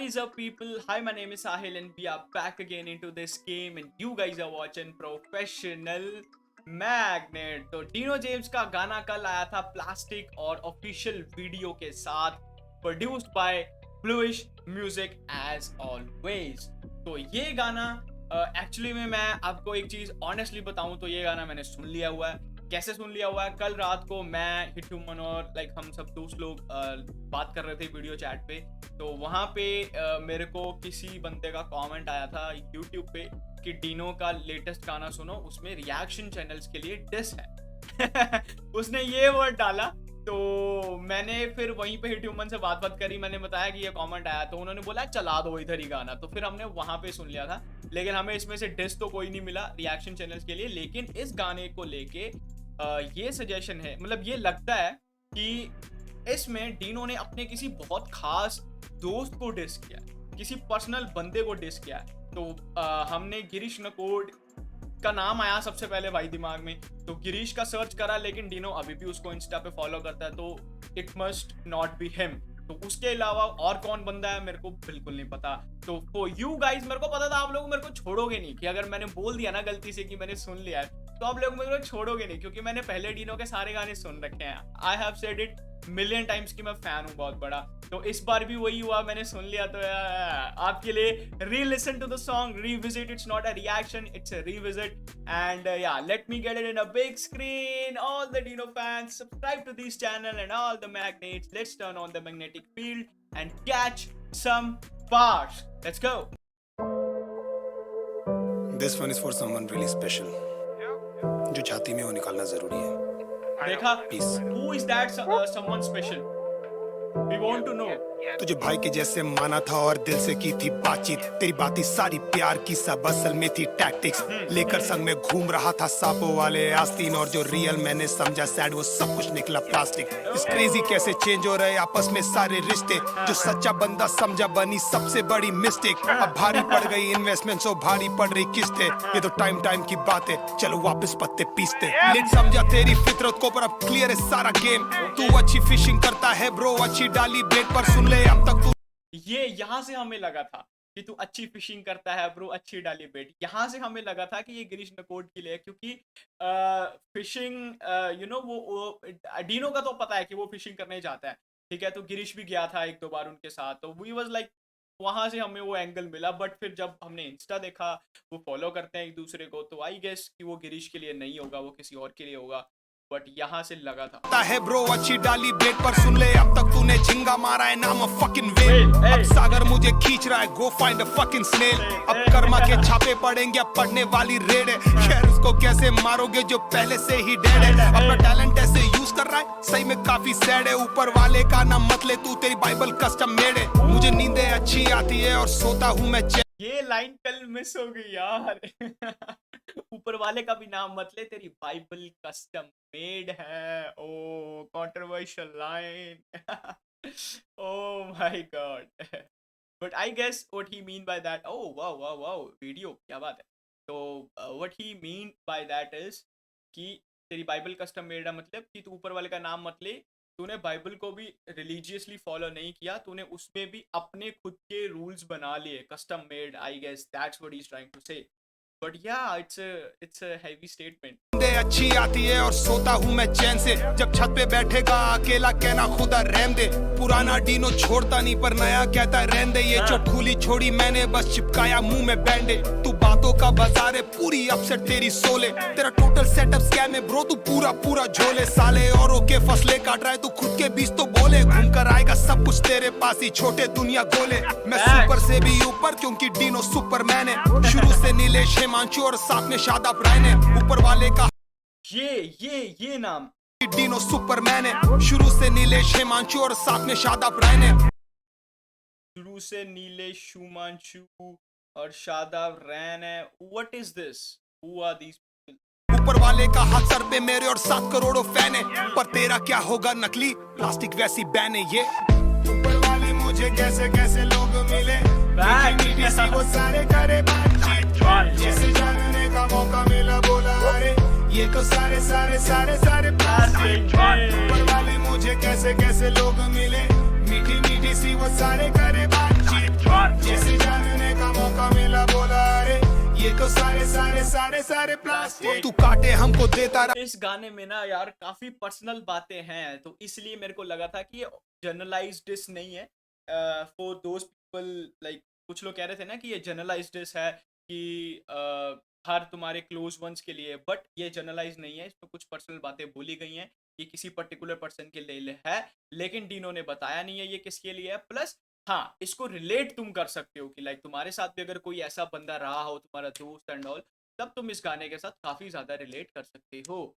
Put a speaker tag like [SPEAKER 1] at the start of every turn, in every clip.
[SPEAKER 1] is up people? Hi, my name is Sahil and we are back again into this game and you guys are watching Professional Magnet। तो Dino James का गाना कल आया था plastic और official video के साथ, produced by bluish music as always. तो ये गाना एक्चुअली में मैं आपको एक चीज ऑनेस्टली बताऊं तो ये गाना मैंने सुन लिया हुआ है। कैसे सुन लिया हुआ है? कल रात को मैं हिट ह्यूमन और हम सब दोस्त लोग बात कर रहे थे वीडियो चैट पे, तो वहाँ पे मेरे को किसी बंदे का कमेंट आया था यूट्यूब पे कि डीनो का लेटेस्ट गाना सुनो, उसमें रिएक्शन चैनल्स के लिए डिस है। उसने ये वर्ड डाला, तो मैंने फिर वहीं पे हिट ह्यूमन से बात करी। मैंने बताया कि ये कमेंट आया, तो उन्होंने बोला चला दो इधर ही गाना, तो फिर हमने वहाँ पे सुन लिया था। लेकिन हमें इसमें से डिस तो कोई नहीं मिला रिएक्शन चैनल्स के लिए। लेकिन इस गाने को लेके ये सजेशन है, मतलब ये लगता है कि इसमें डीनो ने अपने किसी बहुत खास दोस्त को डिस किया, किसी पर्सनल बंदे को डिस किया। तो हमने गिरीश नकोड का नाम आया सबसे पहले भाई दिमाग में, तो गिरीश का सर्च करा, लेकिन डीनो अभी भी उसको इंस्टा पे फॉलो करता है, तो it must not be him. तो उसके अलावा और कौन बंदा है मेरे को बिल्कुल नहीं पता। तो फॉर यू गाइज, मेरे को पता था आप लोग मेरे को छोड़ोगे नहीं कि अगर मैंने बोल दिया ना गलती से कि मैंने सुन लिया है, तो आप लोग मेरे को छोड़ोगे नहीं, क्योंकि मैंने पहले डीनो के सारे गाने सुन रखे हैं। I have said it million times कि मैं फैन हूँ बहुत बड़ा। तो इस बार भी वही हुआ, मैंने सुन लिया। तो आपके लिए relisten to the song, revisit. It's not a reaction, it's a revisit. And yeah, let me get it in a big screen. All the Dino fans, subscribe to this channel and all the magnets, let's turn on the magnetic field and catch some powers. Let's go.
[SPEAKER 2] This one is for someone really special, जो छाती में वो निकालना जरूरी है।
[SPEAKER 1] देखा?
[SPEAKER 2] Peace.
[SPEAKER 1] Who is that someone special? We want to know.
[SPEAKER 2] तुझे भाई के जैसे माना था और दिल से की थी बातचीत, तेरी बातें सारी प्यार की, सब असल में थी टैक्टिक्स। लेकर संग में घूम रहा था सांपों वाले आस्तीन, और जो रियल मैंने समझा सैड, वो सब कुछ निकला प्लास्टिक। इस क्रेजी कैसे चेंज हो रहे आपस में सारे रिश्ते, जो सच्चा बंदा समझा बनी सबसे बड़ी मिस्टेक। अब भारी पड़ गई इन्वेस्टमेंट, सो भारी पड़ रही किस्तें, ये तो टाइम की बात है, चलो वापस पत्ते पीसते। लेट समझा तेरी फितरत को, पर अब क्लियर है सारा गेम। तू अच्छी फिशिंग करता है ब्रो, अच्छी डाली बेट पर, सुन ले अब तक तू।
[SPEAKER 1] ये यहाँ से हमें लगा था कि तू अच्छी फिशिंग करता है ब्रो, अच्छी डाली बेट। यहाँ से हमें लगा था कि ये गिरीश नकोड के लिए, क्योंकि फिशिंग यू नो वो डीनो का तो पता है कि वो फिशिंग करने जाता है, ठीक है। तो गिरीश भी गया था एक दो बार उनके साथ, तो वी वाज लाइक, वहां से हमें वो एंगल मिला। बट फिर जब हमने इंस्टा देखा, वो फॉलो करते हैं एक दूसरे को, तो आई गेस कि वो गिरीश के लिए नहीं होगा, वो किसी और के लिए होगा। बट यहाँ से लगा था
[SPEAKER 2] है ब्रो अच्छी डाली बेट पर, सुन ले अब तक तूने झिंगा मारा है, नाम फकिंग वेल। अब सागर मुझे खींच रहा है, go find a fucking snail. अब कर्मा के छापे पड़ेंगे, अब पढ़ने वाली रेड है। खैर उसको कैसे मारोगे जो पहले से ही डेड है। अपना टैलेंट ऐसे यूज कर रहा है, सही में काफी सैड है। ऊपर वाले का नाम मत ले तू, तेरी बाइबल कस्टम मेड है। मुझे नींदें अच्छी आती है और सोता हूँ मैं।
[SPEAKER 1] ये लाइन कल मिस हो गई यार। ऊपर वाले का भी नाम मत ले, तेरी बाइबल कस्टम मेड है। Oh controversial line. Oh my God. But I guess what he mean by that, oh wow wow wow video, क्या बात है। तो what he mean by that is कि तेरी बाइबल कस्टम मेड है, मतलब कि तू ऊपर वाले का नाम मत ले। तूने बाइबल को भी रिलीजियसली फॉलो नहीं किया, तूने उसमें भी अपने खुद के रूल्स बना लिए, custom made. I guess that's what he is trying to say. But yeah, it's a heavy statement.
[SPEAKER 2] अच्छी आती है और सोता हूँ मैं चैन से, जब छत पे बैठेगा अकेला कहना खुदा रहम दे। पुराना डीनो छोड़ता नहीं पर नया कहता रहन दे। ये चुटकुली छोड़ी मैंने, बस चिपकाया मुंह में बैंडे। तू बातों का बाजार है, पूरी अपसेट तेरी सोले। तेरा टोटल सेटअप स्कैम है ब्रो, तू पूरा झोले। साले औरों के फसले काट रहा है, तू खुद के बीच तो बोले। घूम कर आएगा सब कुछ तेरे पास ही, छोटे दुनिया गोले। मैं सुपर से भी ऊपर, क्योंकि डीनो सुपरमैन है। शुरू से नीलेश हिमांशु और साथ में शादाब राय ने। ऊपर वाले का
[SPEAKER 1] ये नाम
[SPEAKER 2] डीनो सुपरमैन है। शुरू से नीलेश हिमांशु और साथ में शादाब राय ने।
[SPEAKER 1] शुरू से नीलेश हिमांशु और शादाब रैन है। What is this? Who are these people?
[SPEAKER 2] ऊपर वाले का हाथ सर पे मेरे और 7 करोड़ों फैन है, पर तेरा क्या होगा नकली, प्लास्टिक वैसी बैन है ये। ऊपर वाले मुझे कैसे कैसे लोग मिले, मीठी सी वो सारे करे बातचीत। जैसे जानने का मौका मिला बोला अरे ये तो सारे प्लास्टिक। ऊपर वाले मुझे कैसे कैसे लोग मिले, मीठी सी वो सारे करे बातचीत। जैसे जानने का मौका मिला बोला अरे ये तो सारे सारे सारे सारे प्लास्टिक तू काटे हमको देता रहा।
[SPEAKER 1] इस गाने में ना यार काफी पर्सनल बातें हैं, तो इसलिए मेरे को लगा था कि ये जनरलाइज्ड डिस नहीं है फॉर दोज पीपल। लाइक कुछ लोग कह रहे थे ना कि ये जनरलाइज्ड डिस है कि हर तुम्हारे क्लोज वंस के लिए, बट ये जनरलाइज नहीं है, इसमें कुछ पर्सनल बातें बोली गई हैं, ये किसी पर्टिकुलर पर्सन के लिए है, लेकिन डीनो ने बताया नहीं है ये किसके लिए है। प्लस हाँ, इसको रिलेट तुम कर सकते हो कि लाइक तुम्हारे साथ भी अगर कोई ऐसा बंदा रहा हो, तुम्हारा दोस्त एंड ऑल, तब तुम इस गाने के साथ काफी ज्यादा रिलेट कर सकते हो।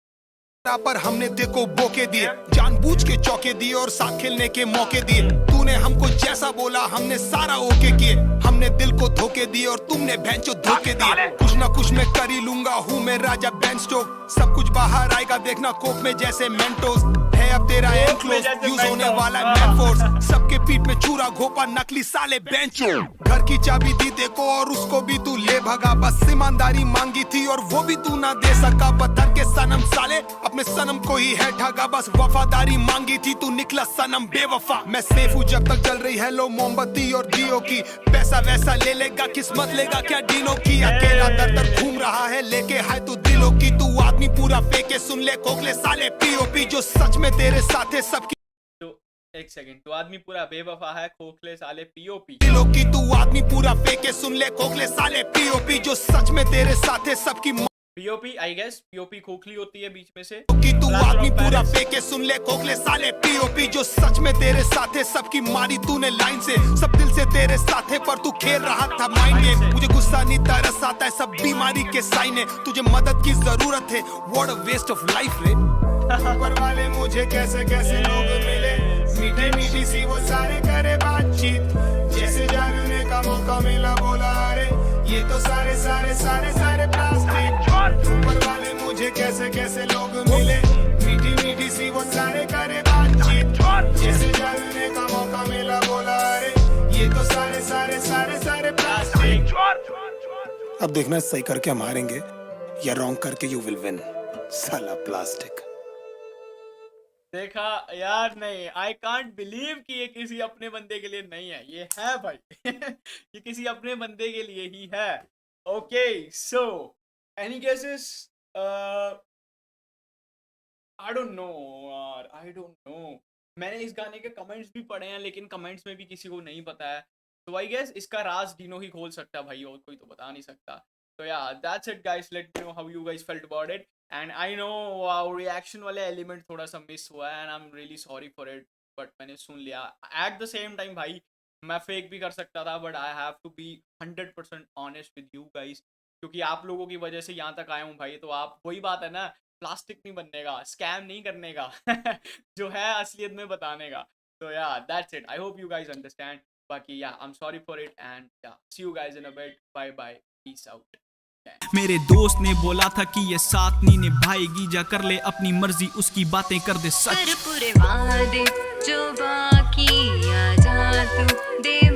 [SPEAKER 2] पर हमने देखो बोके दिए, जानबूझ के चौके दिए और साथ खेलने के मौके दिए। तूने हमको जैसा बोला हमने सारा ओके किए, हमने दिल को धोखे दिए और तुमने भैंचो धोखे दिए। कुछ ना कुछ मैं कर ही लूंगा, हूँ मैं राजा बेन स्टोक, सब कुछ बाहर आएगा देखना कोक में जैसे मेंटोस है अब तेरा एनक्लोज यूज होने वाला मैन फोर्स। सबके पीठ में छुरा घोपा नकली साले बेंचो, घर की चाबी दी देखो और उसको भी तू ले भगा। बस ईमानदारी मांगी थी और वो भी तू ना दे सका। पत्थर के सनम साले अपने सनम को ही है ठगा, बस वफादारी मांगी थी तू निकला सनम बेवफा। मैं सेफ हूँ जब तक जल रही है लो मोमबत्ती और दियो की, पैसा वैसा ले लेगा किस्मत लेगा क्या डीनो की। अकेला दर दर घूम रहा है लेके है तू दिलों की, तू आदमी पूरा फेंके सुन ले खोखले साले पीओपी जो सच में तेरे साथ है सबकी।
[SPEAKER 1] तो एक सेकंड, तो आदमी पूरा बेवफा है खोखले साले पीओपी
[SPEAKER 2] दिलों की, तू आदमी पूरा फेंके सुन ले खोखले साले पीओपी जो सच में तेरे साथ है सबकी।
[SPEAKER 1] पीओपी आई गेस पीओपी खोखली होती है बीच में से
[SPEAKER 2] कि तू आदमी पूरा फेंके सुन ले खोखले साले पीओपी जो सच में तेरे साथ है सबकी। मारी तूने लाइन से सब दिल से तेरे साथ है पर तू खेल रहा था माइंड में। मुझे गुस्सा नहीं तरस आता है सब बीमारी के साइन है, तुझे मदद की जरूरत है what a waste of life रे। ऊपर वाले मुझे कैसे कैसे लोग मिले, मीठी मीठी सी वो सारे करे बातचीत, जैसे जानने का मौका मिला बोला अरे ये तो सारे सारे सारे सारे प्लास्टिक। ऊपर वाले मुझे कैसे कैसे लोग मिले, मीठी मीठी सी वो सारे करे बातचीत, जैसे जानने का मौका मिला बोला अरे ये तो सारे सारे सारे सारे प्लास्टिक। अब देखना सही करके हम हारेंगे या रॉन्ग करके यू विल विन साला प्लास्टिक।
[SPEAKER 1] देखा यार, नहीं आई कांट बिलीव कि ये किसी अपने बंदे के लिए नहीं है, ये है भाई ये किसी अपने बंदे के लिए ही है। Okay so any guesses? I don't know यार, आई डोंट नो। मैंने इस गाने के कमेंट्स भी पढ़े हैं लेकिन कमेंट्स में भी किसी को नहीं पता है, तो आई गेस इसका राज डीनो ही खोल सकता है भाई, और कोई तो बता नहीं सकता। तो yeah that's it guys, let me know how you guys felt about it. And I know reaction वाले एलिमेंट थोड़ा सा मिस हुआ है and I am really sorry for it, but मैंने सुन लिया। एट द सेम टाइम भाई मैं fake भी कर सकता था, but I have to be 100% honest with you guys, क्योंकि आप लोगों की वजह से यहाँ तक आया हूँ भाई। तो आप वही बात है ना, प्लास्टिक नहीं बनने का, स्कैम नहीं करने का जो है असलियत में बताने का। तो yeah that's it, I hope you guys understand. बाकी yeah I am sorry for it and yeah see you guys in a bit, bye bye, peace out.
[SPEAKER 3] मेरे दोस्त ने बोला था कि ये साथ नहीं निभाएगी, जा कर ले अपनी मर्जी, उसकी बातें कर दे सच।
[SPEAKER 4] पूरे वादे जो बाकी आ जा तू दे